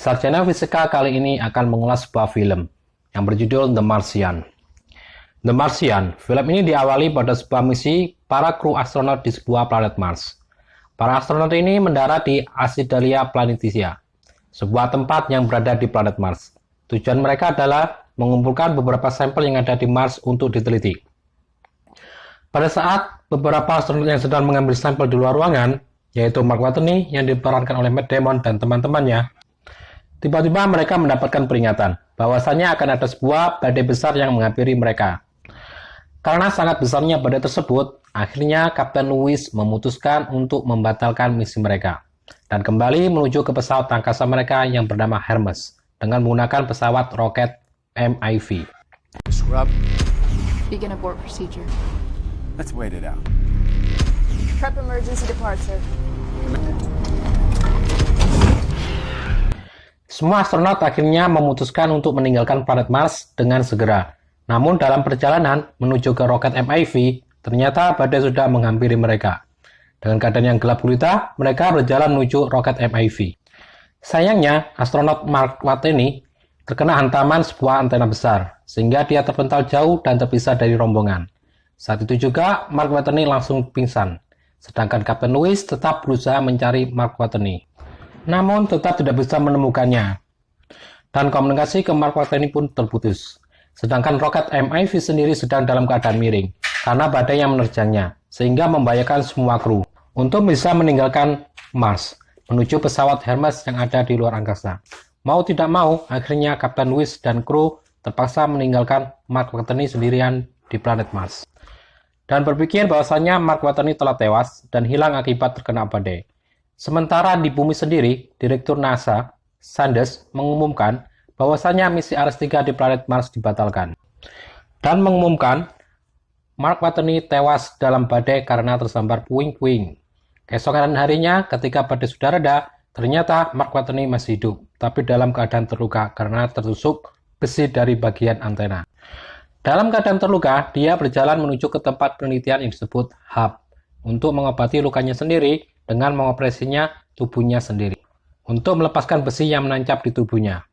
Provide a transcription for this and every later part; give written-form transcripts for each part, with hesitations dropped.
Sarjana Fisika kali ini akan mengulas sebuah film yang berjudul The Martian. The Martian, film ini diawali pada sebuah misi para kru astronot di sebuah planet Mars. Para astronot ini mendarat di Acidalia Planitia, sebuah tempat yang berada di planet Mars. Tujuan mereka adalah mengumpulkan beberapa sampel yang ada di Mars untuk diteliti. Pada saat beberapa astronot yang sedang mengambil sampel di luar ruangan, yaitu Mark Watney yang diperankan oleh Matt Damon dan teman-temannya, tiba-tiba mereka mendapatkan peringatan bahwasanya akan ada sebuah badai besar yang menghampiri mereka. Karena sangat besarnya badai tersebut, akhirnya Kapten Lewis memutuskan untuk membatalkan misi mereka dan kembali menuju ke pesawat angkasa mereka yang bernama Hermes dengan menggunakan pesawat roket MIV. Scrub. Begin abort procedure. Let's wait it out. Prep emergency departure. Semua astronot akhirnya memutuskan untuk meninggalkan planet Mars dengan segera. Namun dalam perjalanan menuju ke roket MIV, ternyata badai sudah menghampiri mereka. Dengan keadaan yang gelap gulita, mereka berjalan menuju roket MIV. Sayangnya, astronot Mark Watney terkena hantaman sebuah antena besar, sehingga dia terpental jauh dan terpisah dari rombongan. Saat itu juga, Mark Watney langsung pingsan, sedangkan Kapten Lewis tetap berusaha mencari Mark Watney. Namun tetap tidak bisa menemukannya. Dan komunikasi ke Mark Watney pun terputus. Sedangkan roket MIV sendiri sedang dalam keadaan miring karena badai yang menerjangnya, sehingga membahayakan semua kru untuk bisa meninggalkan Mars menuju pesawat Hermes yang ada di luar angkasa. Mau tidak mau, akhirnya Kapten Lewis dan kru terpaksa meninggalkan Mark Watney sendirian di planet Mars. Dan berpikir bahwasanya Mark Watney telah tewas dan hilang akibat terkena badai. Sementara di bumi sendiri, Direktur NASA, Sanders, mengumumkan bahwasanya misi Ares-3 di planet Mars dibatalkan. Dan mengumumkan Mark Watney tewas dalam badai karena tersambar puing-puing. Keesokan harinya, ketika badai sudah reda, ternyata Mark Watney masih hidup, tapi dalam keadaan terluka karena tertusuk besi dari bagian antena. Dalam keadaan terluka, dia berjalan menuju ke tempat penelitian yang disebut hub untuk mengobati lukanya sendiri dengan mengoperasinya tubuhnya sendiri untuk melepaskan besi yang menancap di tubuhnya.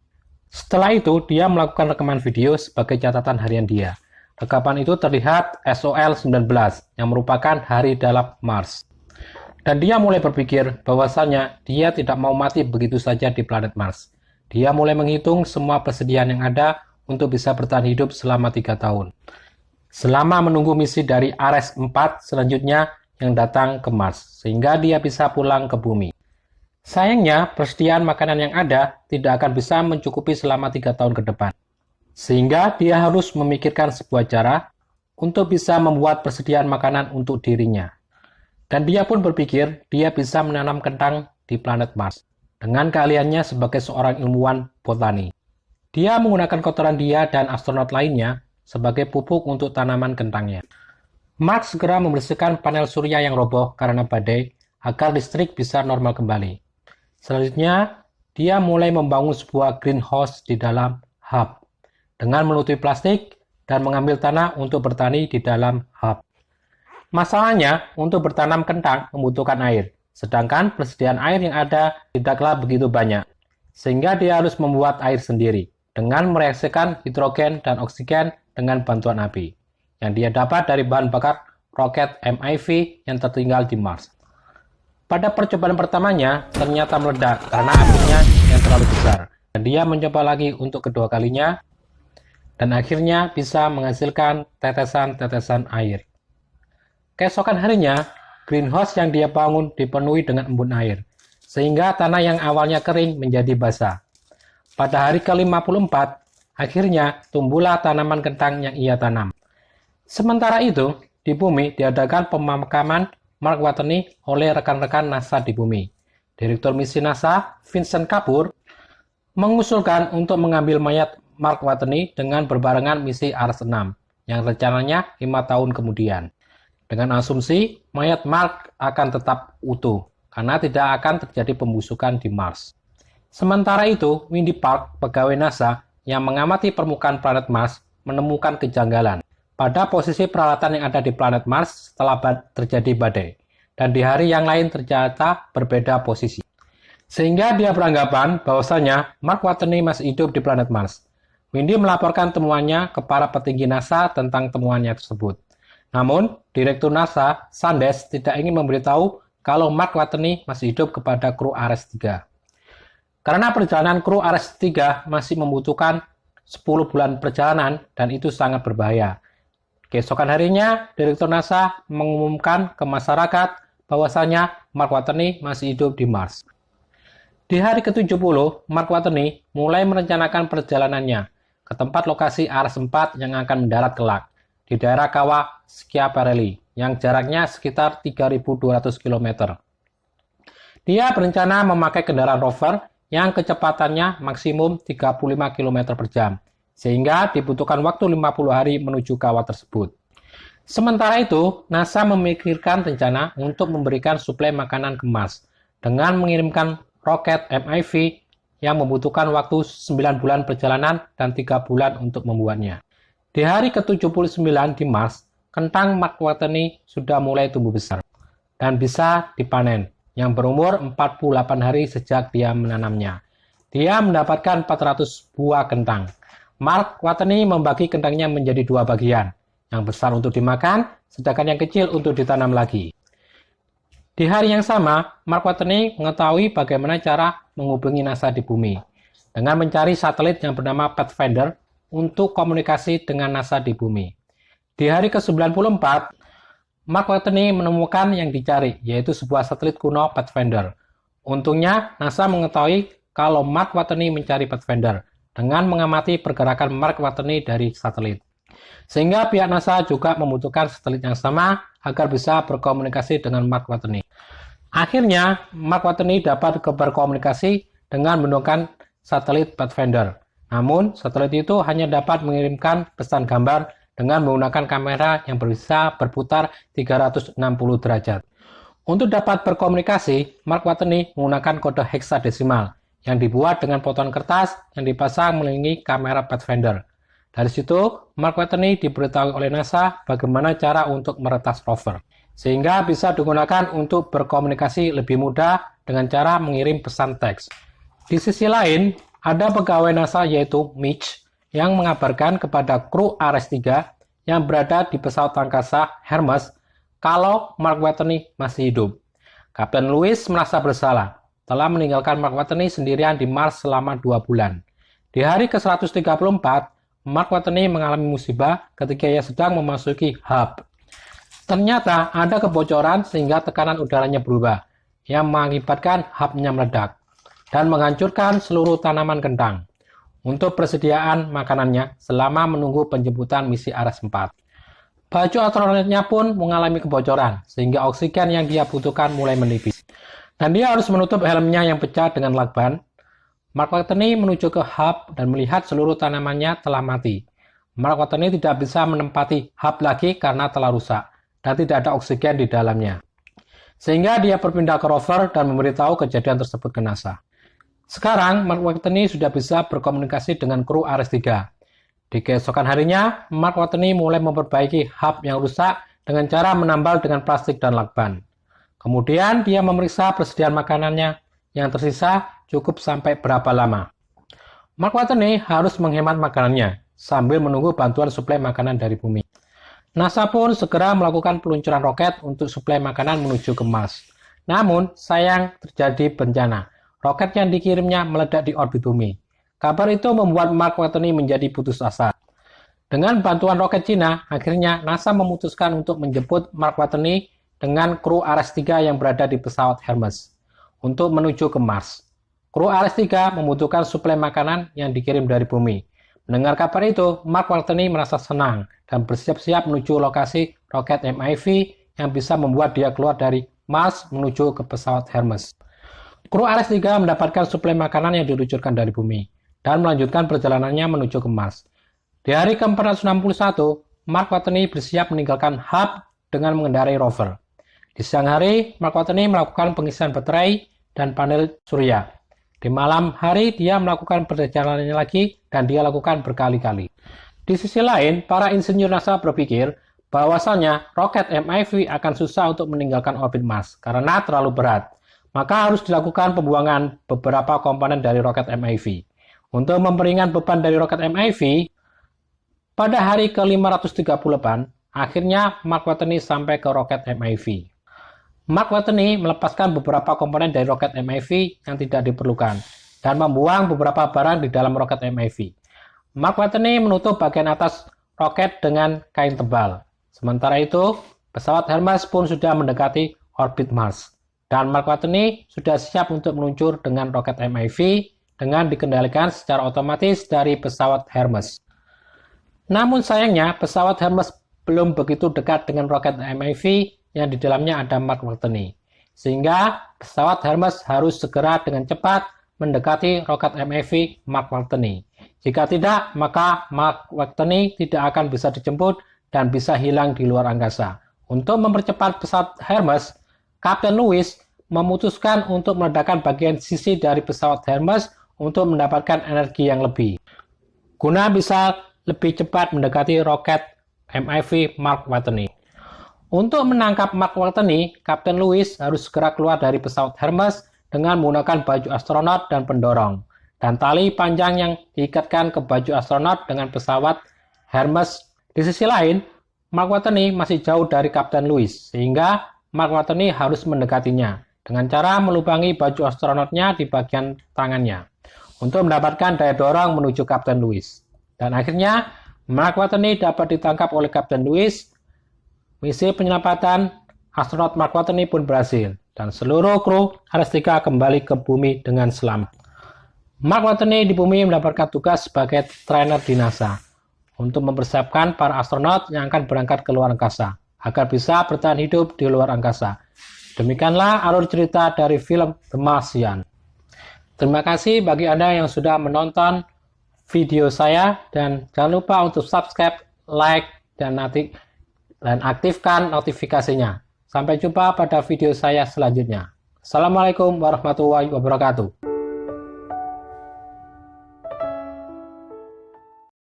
Setelah itu, dia melakukan rekaman video sebagai catatan harian dia. Rekaman itu terlihat SOL-19 yang merupakan hari dalam Mars. Dan dia mulai berpikir bahwasanya dia tidak mau mati begitu saja di planet Mars. Dia mulai menghitung semua persediaan yang ada untuk bisa bertahan hidup selama 3 tahun. Selama menunggu misi dari Ares 4 selanjutnya yang datang ke Mars, sehingga dia bisa pulang ke bumi. Sayangnya, persediaan makanan yang ada tidak akan bisa mencukupi selama 3 tahun ke depan. Sehingga dia harus memikirkan sebuah cara untuk bisa membuat persediaan makanan untuk dirinya. Dan dia pun berpikir dia bisa menanam kentang di planet Mars dengan keahliannya sebagai seorang ilmuwan botani. Dia menggunakan kotoran dia dan astronot lainnya sebagai pupuk untuk tanaman kentangnya. Mark segera membersihkan panel surya yang roboh karena badai agar listrik bisa normal kembali. Selanjutnya, dia mulai membangun sebuah greenhouse di dalam hub dengan menutupi plastik dan mengambil tanah untuk bertani di dalam hub. Masalahnya, untuk bertanam kentang membutuhkan air, sedangkan persediaan air yang ada tidaklah begitu banyak, sehingga dia harus membuat air sendiri dengan mereaksikan hidrogen dan oksigen dengan bantuan api yang dia dapat dari bahan bakar roket MIV yang tertinggal di Mars. Pada percobaan pertamanya, ternyata meledak karena apinya yang terlalu besar. Dan dia mencoba lagi untuk kedua kalinya, dan akhirnya bisa menghasilkan tetesan-tetesan air. Keesokan harinya, greenhouse yang dia bangun dipenuhi dengan embun air, sehingga tanah yang awalnya kering menjadi basah. Pada hari ke-54, akhirnya tumbuhlah tanaman kentang yang ia tanam. Sementara itu, di bumi diadakan pemakaman Mark Watney oleh rekan-rekan NASA di bumi. Direktur misi NASA, Vincent Kapoor, mengusulkan untuk mengambil mayat Mark Watney dengan berbarengan misi Ares 6, yang rencananya 5 tahun kemudian. Dengan asumsi, mayat Mark akan tetap utuh, karena tidak akan terjadi pembusukan di Mars. Sementara itu, Wendy Park, pegawai NASA yang mengamati permukaan planet Mars, menemukan kejanggalan pada posisi peralatan yang ada di planet Mars setelah terjadi badai, dan di hari yang lain ternyata berbeda posisi. Sehingga dia beranggapan bahwasanya Mark Watney masih hidup di planet Mars. Windy melaporkan temuannya ke para petinggi NASA tentang temuannya tersebut. Namun, Direktur NASA, Sanders, tidak ingin memberitahu kalau Mark Watney masih hidup kepada kru Ares-3. Karena perjalanan kru Ares-3 masih membutuhkan 10 bulan perjalanan dan itu sangat berbahaya. Keesokan harinya, Direktur NASA mengumumkan ke masyarakat bahwasanya Mark Watney masih hidup di Mars. Di hari ke-70, Mark Watney mulai merencanakan perjalanannya ke tempat lokasi Ares-4 yang akan mendarat kelak di daerah kawah Schiaparelli yang jaraknya sekitar 3.200 km. Dia berencana memakai kendaraan rover yang kecepatannya maksimum 35 km per jam, sehingga dibutuhkan waktu 50 hari menuju kawah tersebut. Sementara itu, NASA memikirkan rencana untuk memberikan suplai makanan ke Mars dengan mengirimkan roket MIV yang membutuhkan waktu 9 bulan perjalanan dan 3 bulan untuk membuatnya. Di hari ke-79 di Mars, kentang Mark Watney sudah mulai tumbuh besar dan bisa dipanen, yang berumur 48 hari sejak dia menanamnya. Dia mendapatkan 400 buah kentang. Mark Watney membagi kentangnya menjadi 2 bagian, yang besar untuk dimakan, sedangkan yang kecil untuk ditanam lagi. Di hari yang sama, Mark Watney mengetahui bagaimana cara menghubungi NASA di bumi dengan mencari satelit yang bernama Pathfinder untuk komunikasi dengan NASA di bumi. Di hari ke-94, Mark Watney menemukan yang dicari, yaitu sebuah satelit kuno Pathfinder. Untungnya, NASA mengetahui kalau Mark Watney mencari Pathfinder dengan mengamati pergerakan Mark Watney dari satelit. Sehingga pihak NASA juga membutuhkan satelit yang sama agar bisa berkomunikasi dengan Mark Watney. Akhirnya, Mark Watney dapat berkomunikasi dengan menggunakan satelit Pathfinder. Namun, satelit itu hanya dapat mengirimkan pesan gambar dengan menggunakan kamera yang bisa berputar 360 derajat. Untuk dapat berkomunikasi, Mark Watney menggunakan kode heksadesimal yang dibuat dengan potongan kertas yang dipasang mengelilingi kamera Pathfinder. Dari situ, Mark Watney diberitahu oleh NASA bagaimana cara untuk meretas rover, sehingga bisa digunakan untuk berkomunikasi lebih mudah dengan cara mengirim pesan teks. Di sisi lain, ada pegawai NASA yaitu Mitch yang mengabarkan kepada kru Ares-3 yang berada di pesawat angkasa Hermes kalau Mark Watney masih hidup. Kapten Lewis merasa bersalah telah meninggalkan Mark Watney sendirian di Mars selama 2 bulan. Di hari ke-134, Mark Watney mengalami musibah ketika ia sedang memasuki hub. Ternyata ada kebocoran sehingga tekanan udaranya berubah, yang mengakibatkan hubnya meledak dan menghancurkan seluruh tanaman kentang untuk persediaan makanannya selama menunggu penjemputan misi Ares-4. Baju astronotnya pun mengalami kebocoran sehingga oksigen yang dia butuhkan mulai menipis. Dan dia harus menutup helmnya yang pecah dengan lakban. Mark Watney menuju ke hub dan melihat seluruh tanamannya telah mati. Mark Watney tidak bisa menempati hub lagi karena telah rusak dan tidak ada oksigen di dalamnya. Sehingga dia berpindah ke rover dan memberitahu kejadian tersebut ke NASA. Sekarang, Mark Watney sudah bisa berkomunikasi dengan kru Ares-3. Di keesokan harinya, Mark Watney mulai memperbaiki hub yang rusak dengan cara menambal dengan plastik dan lakban. Kemudian, dia memeriksa persediaan makanannya yang tersisa cukup sampai berapa lama. Mark Watney harus menghemat makanannya sambil menunggu bantuan suplai makanan dari bumi. NASA pun segera melakukan peluncuran roket untuk suplai makanan menuju ke Mars. Namun, sayang terjadi bencana. Roket yang dikirimnya meledak di orbit bumi. Kabar itu membuat Mark Watney menjadi putus asa. Dengan bantuan roket Cina, akhirnya NASA memutuskan untuk menjemput Mark Watney dengan kru Ares-3 yang berada di pesawat Hermes untuk menuju ke Mars. Kru Ares-3 membutuhkan suplai makanan yang dikirim dari bumi. Mendengar kabar itu, Mark Watney merasa senang dan bersiap-siap menuju lokasi roket MIV yang bisa membuat dia keluar dari Mars menuju ke pesawat Hermes. Kru Ares-3 mendapatkan suplai makanan yang diluncurkan dari bumi dan melanjutkan perjalanannya menuju ke Mars. Di hari ke-461, Mark Watney bersiap meninggalkan hub dengan mengendarai rover. Di siang hari, Mark Watney melakukan pengisian baterai dan panel surya. Di malam hari, dia melakukan perjalanannya lagi dan dia lakukan berkali-kali. Di sisi lain, para insinyur NASA berpikir bahwasannya roket MIV akan susah untuk meninggalkan orbit Mars karena terlalu berat. maka harus dilakukan pembuangan beberapa komponen dari roket MIV. Untuk memperingan beban dari roket MIV, pada hari ke-538, akhirnya Mark Watney sampai ke roket MIV. Mark Watney melepaskan beberapa komponen dari roket MIV yang tidak diperlukan dan membuang beberapa barang di dalam roket MIV. Mark Watney menutup bagian atas roket dengan kain tebal. Sementara itu, pesawat Hermes pun sudah mendekati orbit Mars. Dan Mark Watney sudah siap untuk meluncur dengan roket MIV dengan dikendalikan secara otomatis dari pesawat Hermes. Namun sayangnya, pesawat Hermes belum begitu dekat dengan roket MIV yang di dalamnya ada Mark Watney. Sehingga pesawat Hermes harus segera dengan cepat mendekati roket MIV Mark Watney. Jika tidak, maka Mark Watney tidak akan bisa dijemput dan bisa hilang di luar angkasa. Untuk mempercepat pesawat Hermes, Kapten Lewis memutuskan untuk meledakkan bagian sisi dari pesawat Hermes untuk mendapatkan energi yang lebih, guna bisa lebih cepat mendekati roket MIV Mark Watney. Untuk menangkap Mark Watney, Kapten Lewis harus segera keluar dari pesawat Hermes dengan menggunakan baju astronot dan pendorong, dan tali panjang yang diikatkan ke baju astronot dengan pesawat Hermes. Di sisi lain, Mark Watney masih jauh dari Kapten Lewis, sehingga Mark Watney harus mendekatinya dengan cara melubangi baju astronotnya di bagian tangannya untuk mendapatkan daya dorong menuju Kapten Lewis. Dan akhirnya, Mark Watney dapat ditangkap oleh Kapten Lewis. Misi penyelamatan astronot Mark Watney pun berhasil, dan seluruh kru Ares-3 kembali ke bumi dengan selamat. Mark Watney di bumi mendapatkan tugas sebagai trainer di NASA untuk mempersiapkan para astronot yang akan berangkat ke luar angkasa agar bisa bertahan hidup di luar angkasa. Demikianlah alur cerita dari film The Martian. Terima kasih bagi Anda yang sudah menonton video saya, dan jangan lupa untuk subscribe, like, dan aktifkan notifikasinya. Sampai jumpa pada video saya selanjutnya. Assalamualaikum warahmatullahi wabarakatuh.